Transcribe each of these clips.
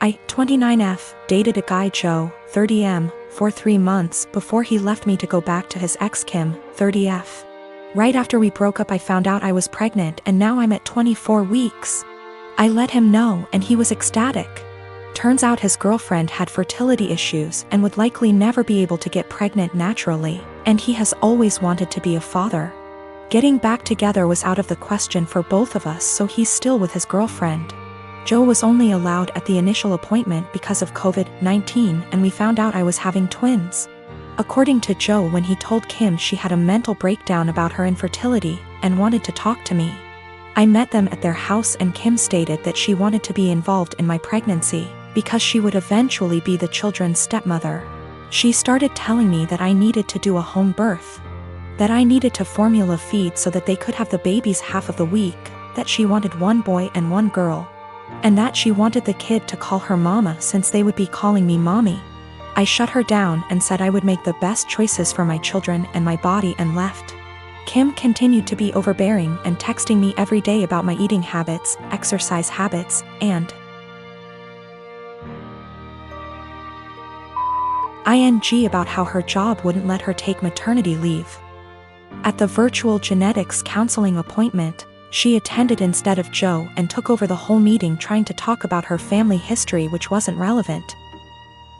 I, 29F, dated a guy Joe, 30M, for 3 months before he left me to go back to his ex Kim, 30F. Right after we broke up I found out I was pregnant and now I'm at 24 weeks. I let him know and he was ecstatic. Turns out his girlfriend had fertility issues and would likely never be able to get pregnant naturally, and he has always wanted to be a father. Getting back together was out of the question for both of us, so he's still with his girlfriend. Joe was only allowed at the initial appointment because of COVID-19, and we found out I was having twins. According to Joe, when he told Kim, she had a mental breakdown about her infertility and wanted to talk to me. I met them at their house and Kim stated that she wanted to be involved in my pregnancy because she would eventually be the children's stepmother. She started telling me that I needed to do a home birth, that I needed to formula feed so that they could have the babies half of the week, that she wanted 1 boy and 1 girl, and that she wanted the kid to call her mama since they would be calling me mommy. I shut her down and said I would make the best choices for my children and my body and left. Kim continued to be overbearing and texting me every day about my eating habits, exercise habits, and ing about how her job wouldn't let her take maternity leave. At the virtual genetics counseling appointment, she attended instead of Joe and took over the whole meeting trying to talk about her family history, which wasn't relevant.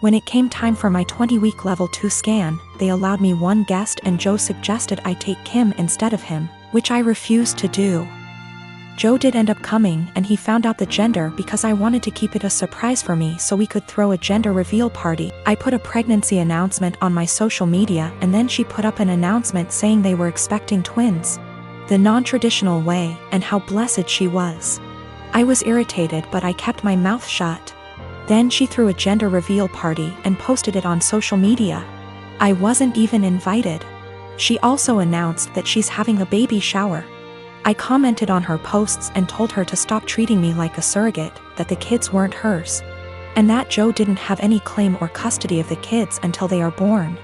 When it came time for my 20-week level 2 scan, they allowed me 1 guest and Joe suggested I take Kim instead of him, which I refused to do. Joe did end up coming and he found out the gender because I wanted to keep it a surprise for me so we could throw a gender reveal party. I put a pregnancy announcement on my social media and then she put up an announcement saying they were expecting twins, the non-traditional way, and how blessed she was. I was irritated but I kept my mouth shut. Then she threw a gender reveal party and posted it on social media. I wasn't even invited. She also announced that she's having a baby shower. I commented on her posts and told her to stop treating me like a surrogate, that the kids weren't hers, and that Joe didn't have any claim or custody of the kids until they are born.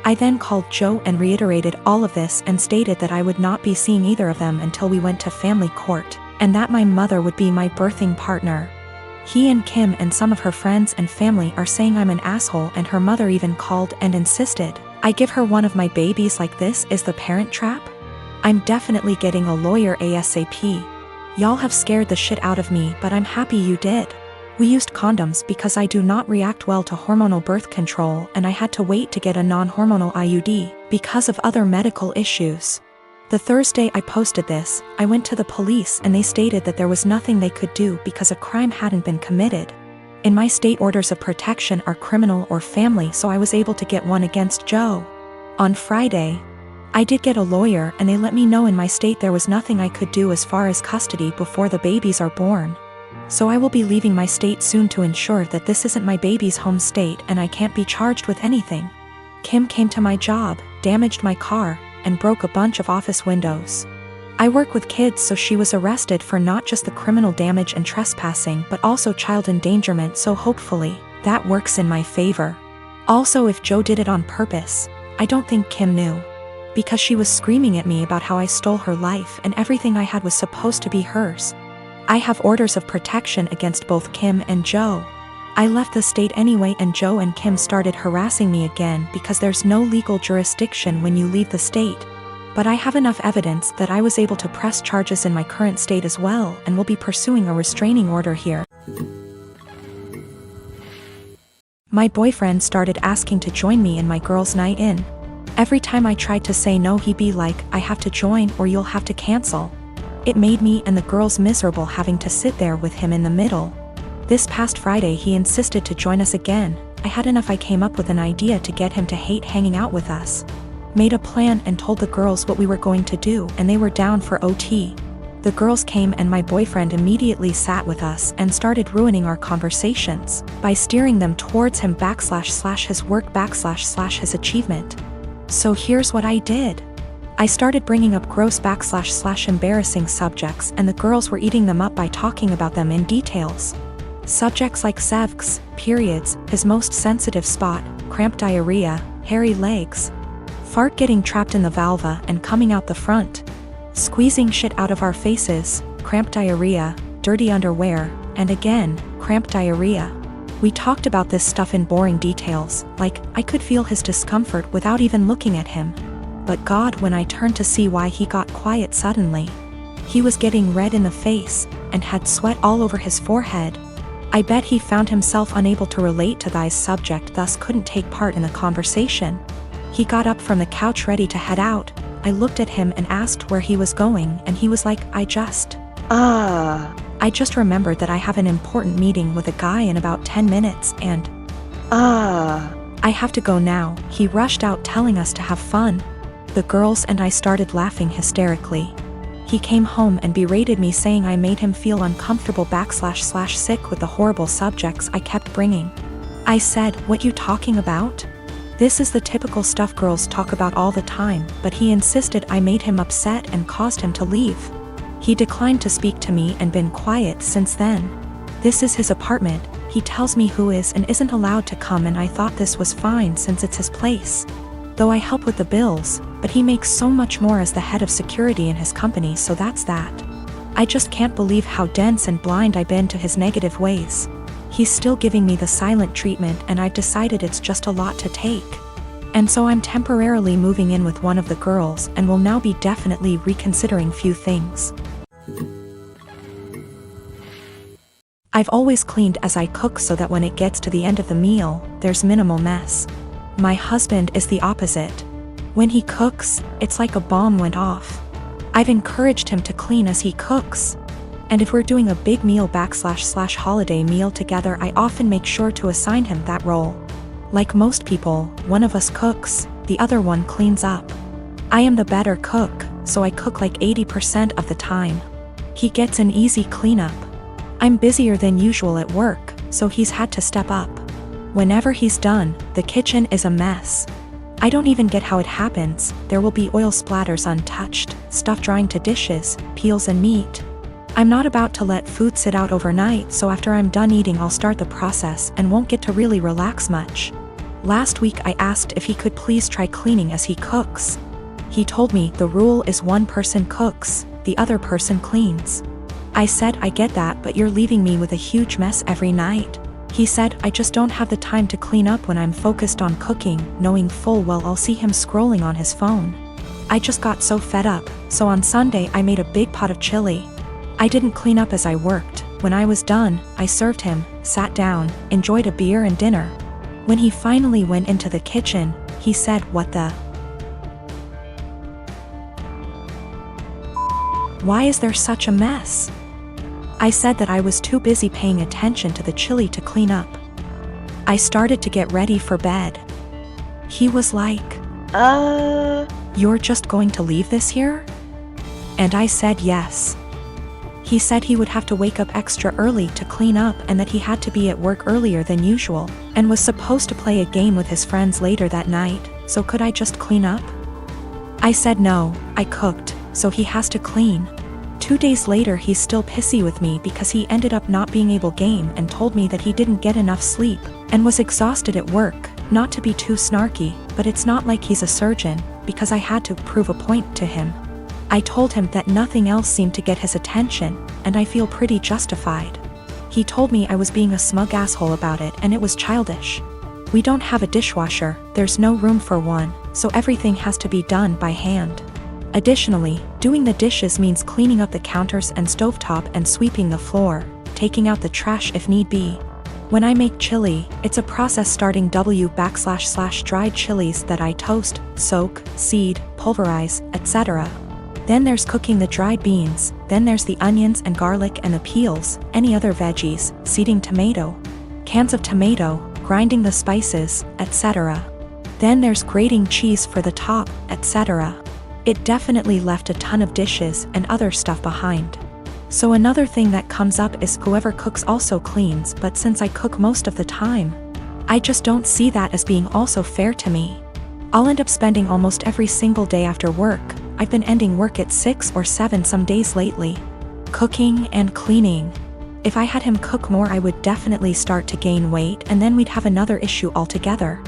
I then called Joe and reiterated all of this and stated that I would not be seeing either of them until we went to family court, and that my mother would be my birthing partner. He and Kim and some of her friends and family are saying I'm an asshole, and her mother even called and insisted I give her one of my babies. Like, this is the Parent Trap? I'm definitely getting a lawyer ASAP. Y'all have scared the shit out of me, but I'm happy you did. We used condoms because I do not react well to hormonal birth control, and I had to wait to get a non-hormonal IUD because of other medical issues. The Thursday I posted this, I went to the police and they stated that there was nothing they could do because a crime hadn't been committed. In my state, orders of protection are criminal or family, so I was able to get one against Joe. On Friday, I did get a lawyer and they let me know in my state there was nothing I could do as far as custody before the babies are born. So I will be leaving my state soon to ensure that this isn't my baby's home state and I can't be charged with anything. Kim came to my job, damaged my car, and broke a bunch of office windows. I work with kids, so she was arrested for not just the criminal damage and trespassing but also child endangerment, so hopefully that works in my favor. Also, if Joe did it on purpose, I don't think Kim knew, because she was screaming at me about how I stole her life and everything I had was supposed to be hers. I have orders of protection against both Kim and Joe. I left the state anyway and Joe and Kim started harassing me again because there's no legal jurisdiction when you leave the state. But I have enough evidence that I was able to press charges in my current state as well and will be pursuing a restraining order here. My boyfriend started asking to join me in my girls' night in. Every time I tried to say no, he'd be like, I have to join or you'll have to cancel. It made me and the girls miserable having to sit there with him in the middle. This past Friday he insisted to join us again. I had enough. I came up with an idea to get him to hate hanging out with us. Made a plan and told the girls what we were going to do and they were down for OT. The girls came and my boyfriend immediately sat with us and started ruining our conversations by steering them towards him / his work / his achievement. So here's what I did. I started bringing up gross / embarrassing subjects and the girls were eating them up by talking about them in details. Subjects like sevcs, periods, his most sensitive spot, cramp diarrhea, hairy legs, fart getting trapped in the vulva and coming out the front, squeezing shit out of our faces, cramp diarrhea, dirty underwear, and again, cramp diarrhea. We talked about this stuff in boring details, like, I could feel his discomfort without even looking at him. But God, when I turned to see why he got quiet suddenly. He was getting red in the face, and had sweat all over his forehead. I bet he found himself unable to relate to thy's subject, thus couldn't take part in the conversation. He got up from the couch ready to head out. I looked at him and asked where he was going, and he was like, I just remembered that I have an important meeting with a guy in about 10 minutes and I have to go now. He rushed out telling us to have fun. The girls and I started laughing hysterically. He came home and berated me, saying I made him feel uncomfortable / sick with the horrible subjects I kept bringing. I said, what you talking about? This is the typical stuff girls talk about all the time, but he insisted I made him upset and caused him to leave. He declined to speak to me and been quiet since then. This is his apartment. He tells me who is and isn't allowed to come, and I thought this was fine since it's his place. Though I help with the bills, but he makes so much more as the head of security in his company, so that's that. I just can't believe how dense and blind I've been to his negative ways. He's still giving me the silent treatment, and I've decided it's just a lot to take. And so I'm temporarily moving in with one of the girls and will now be definitely reconsidering few things. I've always cleaned as I cook so that when it gets to the end of the meal, there's minimal mess. My husband is the opposite. When he cooks, it's like a bomb went off. I've encouraged him to clean as he cooks. And if we're doing a big meal / holiday meal together, I often make sure to assign him that role. Like most people, one of us cooks, the other one cleans up. I am the better cook, so I cook like 80% of the time. He gets an easy cleanup. I'm busier than usual at work, so he's had to step up. Whenever he's done, the kitchen is a mess. I don't even get how it happens. There will be oil splatters untouched, stuff drying to dishes, peels and meat. I'm not about to let food sit out overnight, so after I'm done eating I'll start the process and won't get to really relax much. Last week I asked if he could please try cleaning as he cooks. He told me the rule is one person cooks, the other person cleans. I said, I get that, but you're leaving me with a huge mess every night. He said, I just don't have the time to clean up when I'm focused on cooking, knowing full well I'll see him scrolling on his phone. I just got so fed up, so on Sunday I made a big pot of chili. I didn't clean up as I worked. When I was done, I served him, sat down, enjoyed a beer and dinner. When he finally went into the kitchen, he said, what the? Why is there such a mess? I said that I was too busy paying attention to the chili to clean up. I started to get ready for bed. He was like, You're just going to leave this here? And I said yes. He said he would have to wake up extra early to clean up and that he had to be at work earlier than usual, and was supposed to play a game with his friends later that night, so could I just clean up? I said no, I cooked, so he has to clean. 2 days later he's still pissy with me because he ended up not being able to game and told me that he didn't get enough sleep, and was exhausted at work. Not to be too snarky, but it's not like he's a surgeon, because I had to prove a point to him. I told him that nothing else seemed to get his attention, and I feel pretty justified. He told me I was being a smug asshole about it and it was childish. We don't have a dishwasher, there's no room for one, so everything has to be done by hand. Additionally, doing the dishes means cleaning up the counters and stovetop and sweeping the floor, taking out the trash if need be. When I make chili, it's a process starting // dried chilies that I toast, soak, seed, pulverize, etc. Then there's cooking the dried beans, then there's the onions and garlic and the peels, any other veggies, seeding tomato, cans of tomato, grinding the spices, etc. Then there's grating cheese for the top, etc. It definitely left a ton of dishes and other stuff behind. So another thing that comes up is whoever cooks also cleans, but since I cook most of the time, I just don't see that as being also fair to me. I'll end up spending almost every single day after work, I've been ending work at 6 or 7 some days lately, cooking and cleaning. If I had him cook more I would definitely start to gain weight, and then we'd have another issue altogether.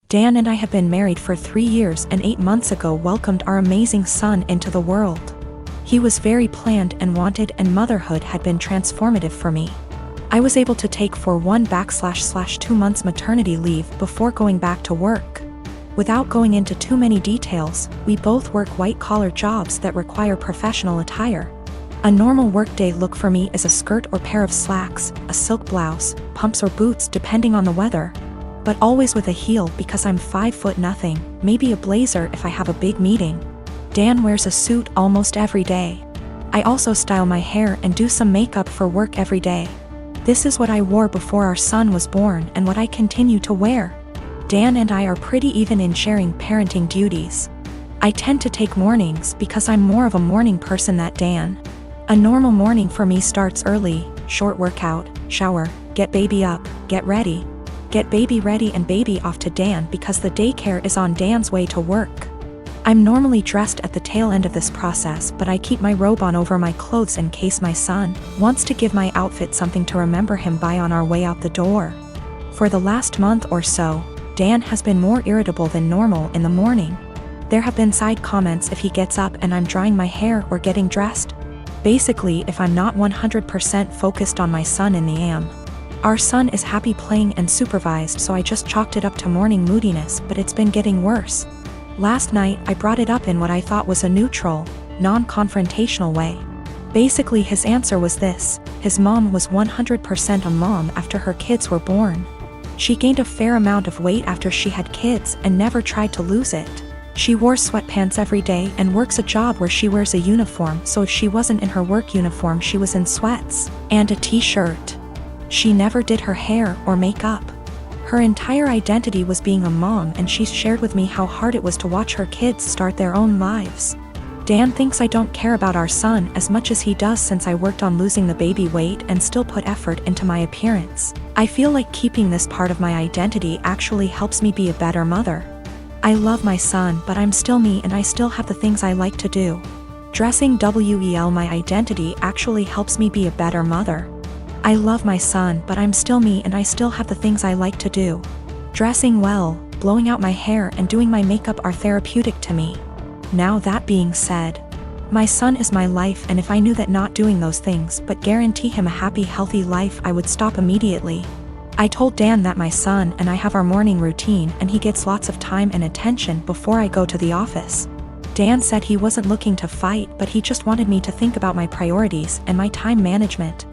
Dan and I have been married for 3 years and 8 months ago welcomed our amazing son into the world. He was very planned and wanted, and motherhood had been transformative for me. I was able to take 1/2 months maternity leave before going back to work. Without going into too many details, we both work white-collar jobs that require professional attire. A normal workday look for me is a skirt or pair of slacks, a silk blouse, pumps or boots depending on the weather. But always with a heel because I'm 5'0", maybe a blazer if I have a big meeting. Dan wears a suit almost every day. I also style my hair and do some makeup for work every day. This is what I wore before our son was born and what I continue to wear. Dan and I are pretty even in sharing parenting duties. I tend to take mornings because I'm more of a morning person than Dan. A normal morning for me starts early, short workout, shower, get baby up, get baby ready and baby off to Dan because the daycare is on Dan's way to work. I'm normally dressed at the tail end of this process, but I keep my robe on over my clothes in case my son wants to give my outfit something to remember him by on our way out the door. For the last month or so, Dan has been more irritable than normal in the morning. There have been side comments if he gets up and I'm drying my hair or getting dressed. Basically, if I'm not 100% focused on my son in the AM. Our son is happy playing and supervised, so I just chalked it up to morning moodiness, but it's been getting worse. Last night, I brought it up in what I thought was a neutral, non-confrontational way. Basically, his answer was this: his mom was 100% a mom after her kids were born. She gained a fair amount of weight after she had kids and never tried to lose it. She wore sweatpants every day and works a job where she wears a uniform, so if she wasn't in her work uniform she was in sweats and a t-shirt. She never did her hair or makeup. Her entire identity was being a mom, and she's shared with me how hard it was to watch her kids start their own lives. Dan thinks I don't care about our son as much as he does since I worked on losing the baby weight and still put effort into my appearance. I feel like keeping this part of my identity actually helps me be a better mother. I love my son, but I'm still me and I still have the things I like to do. Dressing well, my identity actually helps me be a better mother. I love my son, but I'm still me and I still have the things I like to do. Dressing well, blowing out my hair and doing my makeup are therapeutic to me. Now that being said, my son is my life, and if I knew that not doing those things but guarantee him a happy, healthy life, I would stop immediately. I told Dan that my son and I have our morning routine and he gets lots of time and attention before I go to the office. Dan said he wasn't looking to fight, but he just wanted me to think about my priorities and my time management.